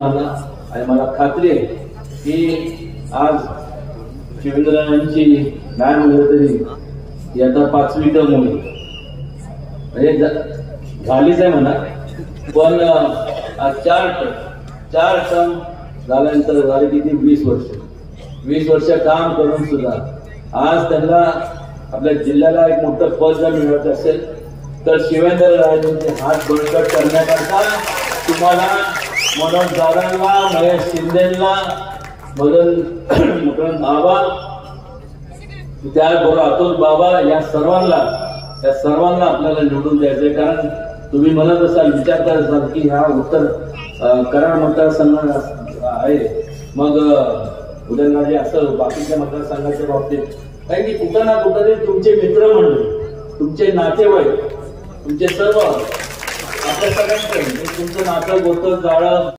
आणि मला खात्री आहे की आज शिवेंद्रांची नाही म्हणलं तरी आता 5वी टर्म होईल, म्हणजे झालीच आहे म्हणा. पण चार टर्म झाल्यानंतर झाले किती 20 वर्ष काम करून सुद्धा आज त्यांना आपल्या जिल्ह्याला एक मोठं पद जर मिळत असेल तर शिवेंद्रराजेंचे हात बळकट करण्याकरता तुम्हाला मनोज दादांना, महेश शिंदेला, मकरंद बाबा, त्याचबरोबर अतुल बाबा या सर्वांना आपल्याला निवडून द्यायचंय. कारण तुम्ही म्हणत असाल, विचार करत असाल की हा उत्तर कराड मतदारसंघ आहे, मग उदयनराजे असं बाकीच्या मतदारसंघाच्या बाबतीत काही की कुठं ना कुठं तरी तुमचे मित्र मंडळी, तुमचे नातेवाईक, तुमचे सर्व आपल्या सगळ्यांकडे तुमचं नातं गोतं जाळं